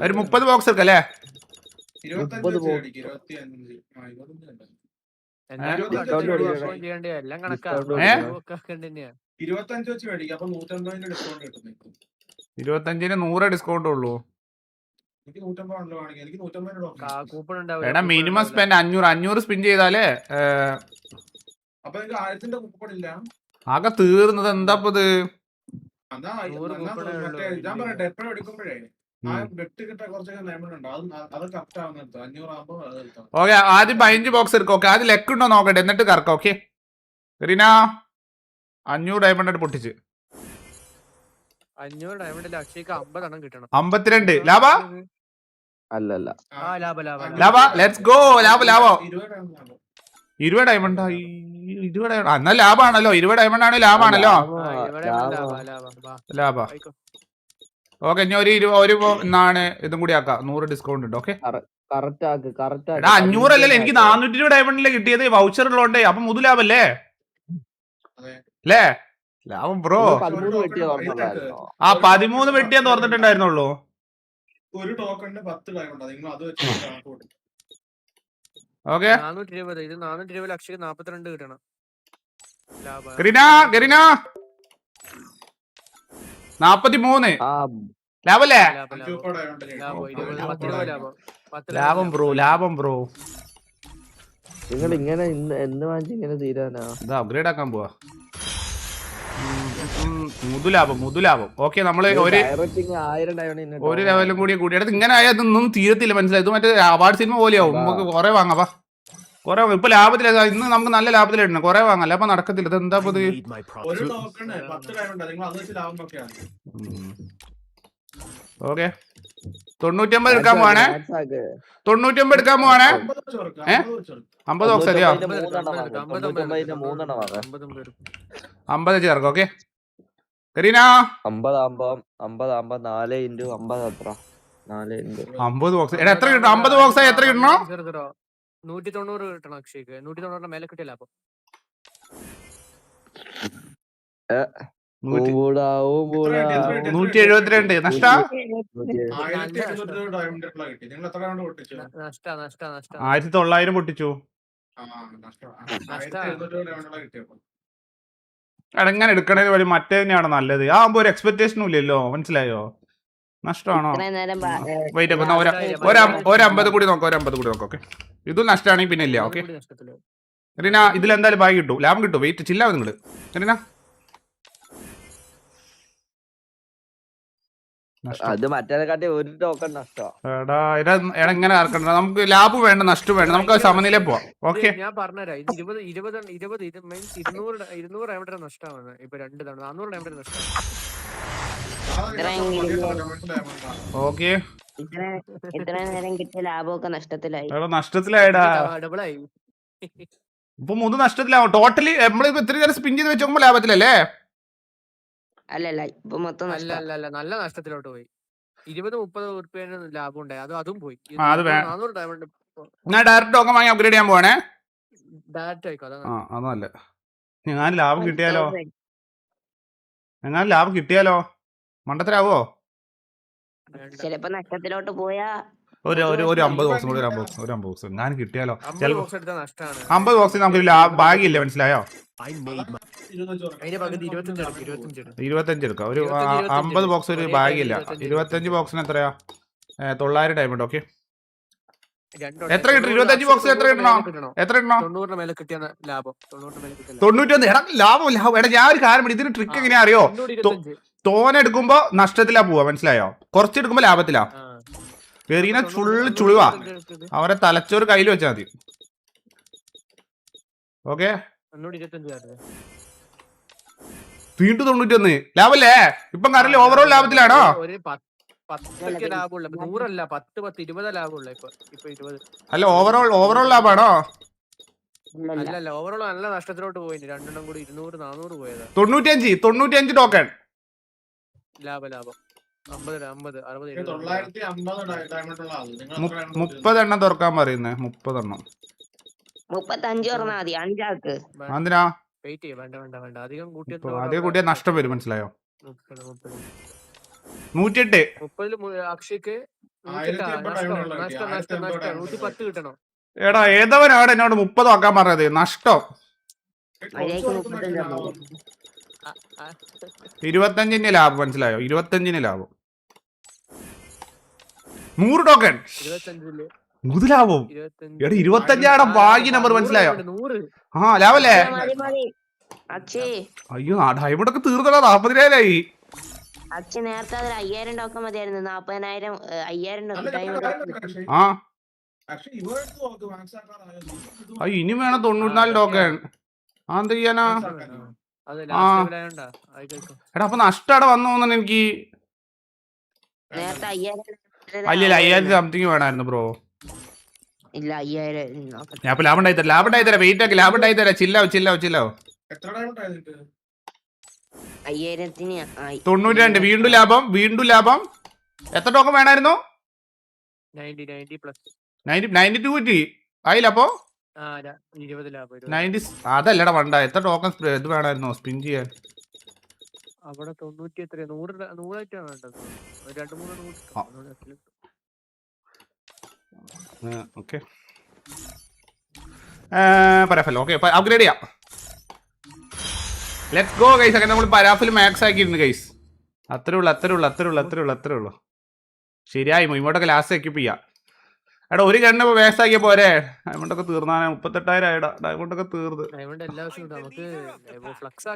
ഒരു 30 ബോക്സ് എടുക്കാം അല്ലേ? 25-ന് 100 ഡിസ്കൗണ്ട് ഉള്ളൂ. എടാ മിനിമം സ്പെൻഡ് 500 സ്പിൻ ചെയ്താലേ ആകെ തീർന്നത്. എന്താ ഇത്? ഓക്കെ, ആദ്യം 15 ബോക്സ് എടുക്കാം. ഓക്കെ, ആദ്യം ലെക്ക് ഉണ്ടോ നോക്കട്ടെ, എന്നിട്ട് കറക്കാം. ഓക്കെ റീന 500 ഡയമണ്ട് പൊട്ടിച്ച് 52 ലാഭ അല്ലല്ല ലാഭ. Let's go. ലാഭ 20 ഡയമണ്ട്. 20 ഡയമണ്ട് എന്നാൽ ലാഭാണല്ലോ. 20 ഡയമണ്ട് ആണ് ലാഭാണല്ലോ. ലാഭ. ഓക്കെ, ഇനി ഒരു എന്നാണ് ഇതും കൂടി ആക്കാം. 100 ഡിസ്കൗണ്ട് ഉണ്ട്. ഓക്കെ 500 അല്ലല്ലോ, എനിക്ക് 420 ഡയമണ്ടിലെ കിട്ടിയത് വൗച്ചർ ഉള്ളോണ്ടേ. അപ്പൊ മുതു ലാഭല്ലേ അല്ലേ? ലാഭം ബ്രോ. 13 വെട്ടിയാൻ തുറന്നിട്ടുണ്ടായിരുന്നുള്ളൂ. ഓക്കെ 43 ലാഭല്ലേ? ലാഭം ബ്രോ. നിങ്ങൾ ഇങ്ങനെ എന്ത് വാങ്ങിച്ച് ഇങ്ങനെ തീരാനാ? ഇത് അപ്ഗ്രേഡ് ആക്കാൻ പോവാ. മുതുലാഭം. ഓക്കെ, നമ്മള് ഒരു ലെവലും കൂടി കൂടിയത് ഇങ്ങനെ ആയാൽ ഇതൊന്നും തീരത്തില്ല. മനസ്സിലായി? ഇത് മറ്റേ അവാർഡ് സിനിമ പോലെയാവും. നമുക്ക് കുറെ വാങ്ങാം. കുറെ ഇപ്പൊ ലാഭത്തില. ഇന്ന് നമുക്ക് നല്ല ലാഭത്തിലിടണം. കുറെ വാങ്ങാം. അപ്പൊ നടക്കത്തില്ല. ഇത് എന്താ ഇത്? ഓക്കെ 99 എടുക്കാൻ പോവാണേ. 99 എടുക്കാൻ പോവാണേ. 50 ബോക്സ് അതെയോ? 50 ചേർക്കാം. Okay Kareena 50 box. എത്ര കിട്ടണം? 50 ബോക്സ് ആയി എത്ര കിട്ടണോ? 190 കിട്ടണം അക്ഷയ്ക്ക്. 190 മേലെ കിട്ടില്ല. അപ്പൊ 172 നഷ്ട. 1900 പൊട്ടിച്ചു. എങ്ങനെ എടുക്കണേ വഴി മറ്റേ തന്നെയാണ് നല്ലത്. ആകുമ്പോ ഒരു എക്സ്പെക്ടേഷനും ഇല്ലല്ലോ. മനസ്സിലായോ? നഷ്ടമാണോ? വെയിറ്റ് ഒരു 50 കൂടി നോക്കാം. ഓക്കെ ഇതും നഷ്ടമാണെങ്കിൽ പിന്നെ ഇല്ല. ഓക്കെ റീന ഇതിലെന്തായാലും ബാഗ് കിട്ടും, ലാഭം കിട്ടും. വെയിറ്റ് ചില്ലാവും നിങ്ങള്. റീന എങ്ങനെ ആർക്കണ്ട? നമുക്ക് ലാഭം വേണ്ട, നഷ്ടം വേണ്ട. നമുക്ക് സമനില പോവാം. ഓക്കെ ഞാൻ പറഞ്ഞുതരാം. ഇത് 20 ഇത് മീൻസ് 200 ഡയമണ്ട് നഷ്ടമാണ്. ഇപ്പൊ 2 തവണ 400 ഡയമണ്ട് നഷ്ടം. ഓക്കെ ഇത്ര നേരം കിട്ടിയ ലാഭമൊക്കെ നഷ്ടത്തിലായിടാ. ഇപ്പൊ 3 നഷ്ടത്തിലാവും. ടോട്ടലി നമ്മളിപ്പോ ഇത്ര നേരം സ്പിൻ ചെയ്ത് വെച്ചോക്കുമ്പോ ലാഭത്തിലല്ലേ? അല്ലല്ല, ഇപ്പൊ മൊത്തം അല്ല നല്ല നഷ്ടത്തിലോട്ട് പോയി. 20-30 ഉറുപ്പിക ലാഭം ഉണ്ടായി. അതും പോയി. 400 ഡയമണ്ട് ഞാൻ ഡയറക്റ്റ് ടോക്കൺ വാങ്ങി അപ്ഗ്രേഡ് ചെയ്യാൻ പോവാണേ. ഡയറക്റ്റ് ആയിക്കോ. അതല്ല, ഞാൻ ലാഭം കിട്ടിയാലോ മണ്ടത്തരാവോ? ചിലപ്പോ നഷ്ടത്തിലോട്ട് പോയാ ഒരു 50 ബോക്സും കൂടി. ഒരു 50 ബോക്സ് ഞാൻ കിട്ടിയാലോ? 50 ബോക്സ് എടുത്താൽ നഷ്ടമാണ്. 50 ബോക്സിൽ നമുക്ക് ഭാഗ്യമില്ല. മനസ്സിലായോ? 25 എടുക്കാം. ഒരു 50 ബോക്സ് ഒരു ഭാഗ്യമില്ല. 25 ബോക്സിന് എത്രയാ? 900 ഡയമണ്ട്. ഓക്കെ എത്ര കിട്ടും? 25 ബോക്സ് എത്ര കിട്ടണോ? 90 മേലെ കിട്ടിയ ലാഭം. 91. എടാ ലാഭം. എടാ ഞാൻ ഒരു കാര്യം, ഇതിന് ട്രിക്ക് എങ്ങനെയാ അറിയോ? തോനെ എടുക്കുമ്പോ നഷ്ടത്തിലാ പോവാ. മനസ്സിലായോ? കുറച്ചെടുക്കുമ്പോ ലാഭത്തിലാ. കെറീന ഫുള്ള് ചുളിവാ. അവരെ തലച്ചോറ് കയ്യിൽ വെച്ചാൽ മതി. ഓക്കെ വീണ്ടും 91 ലാഭല്ലേ? ഇപ്പം കറന്റ് ഓവറോൾ ലാഭത്തിലാണോ? 10 ലാഭമുള്ള 100 10 20 ലാഭമുള്ള. ഇപ്പൊ 20 അല്ല ഓവറോൾ ലാഭാണോ? അല്ലല്ല, ഓവറോൾ നല്ല നഷ്ടത്തിലോട്ട് പോയി. രണ്ടെണ്ണം കൂടി 200-400 പോയതാ. 95 ടോക്കൺ ലാഭം 50 60 30 എണ്ണം തുറക്കാൻ പറയുന്നേ. 30 എണ്ണം 35 5 എന്തിനാ? വെയിറ്റ് ചെയ്യ. വേണ്ട അധികം കൂട്ടിയാൽ നഷ്ടം വരും. മനസ്സിലായോ? 108. 30 അക്ഷയ്ക്ക് 110 കിട്ടണം. എടാ ഏതവനാണ് എന്നോട് 30 ആക്കാൻ പറഞ്ഞത്? നഷ്ടം. മര്യാദക്ക് 35 25 ലാഭം, മനസ്സിലായോ? 25 ലാഭം. 100 ടോക്കൺ 25 100 ലാഭം. എടാ 25 ഭാഗ്യ നമ്പർ, മനസ്സിലായോ? 100. ആ ലാഭല്ലേ? മതി. അക്ഷയ് അയ്യോ ഡയമണ്ട് ഒക്കെ തീർന്നടാ. 40,000 അക്ഷയ് നേരത്തെ അതിൽ 5000 ടോക്കൺ മതിയായിരുന്നു. 40,000 5000 ടോക്കൺ. ആ ഇനി വേണം 94 ടോക്കൺ. ആ എന്ത് ചെയ്യാനാ? അത് ആ. ലാസ്റ്റ് ലെവലായോണ്ടാ. ആയിക്കോട്ടെ. എടാ അപ്പൊ നഷ്ടം വന്നു തോന്നുന്നു എനിക്ക്. നേരത്തെ 5000 അല്ലല്ല 5000 സംതിങ് വേണമായിരുന്നു ബ്രോ. ഇല്ല 5000 നോക്കട്ടെ. ഞാൻ ഇപ്പൊ ലാഭം ഉണ്ടായി തരാം വെയിറ്റ് ആക്കി ലാഭം ഉണ്ടായി തരാം. ചില്ലാവും 5000 ആയി. 92 വീണ്ടും ലാഭം. എത്ര ടോക്കൺ വേണമായിരുന്നു? 90 പ്ലസ് 92 കിട്ടി. ആയില്ല അപ്പൊ 20 ലാഭം. 90. അതല്ലടാ വണ്ട. എത്ര ടോക്കൺ ഇത് വേണമായിരുന്നു സ്പിൻ ചെയ്യാൻ? അവിടെ 90 എത്ര 100 വേണ്ടത്. 2-3 ഓക്കെ പരാഫൽ. ഓക്കെ അപ്ഗ്രേഡ് ചെയ്യാം. Let's go guys. അങ്ങനെ നമ്മൾ പരാഫിൽ മാക്സ് ആക്കിയിരുന്നു ഗൈസ്. അത്രേ ഉള്ളൂ. ശരിയായി ഇങ്ങോട്ടൊക്കെ ലാസ്റ്റ് എക്യൂപ്പ് ചെയ്യാം. എടാ ഒരു ഗണ്ണ് മാക്സ് ആക്കിയ പോരെ? ഡയമണ്ടൊക്കെ തീർന്നാ 38,000 ആയിടാ. ഡയമണ്ടൊക്കെ തീർന്ന് എല്ലാ ദിവസവും നമുക്ക് ഫ്ലക്സ്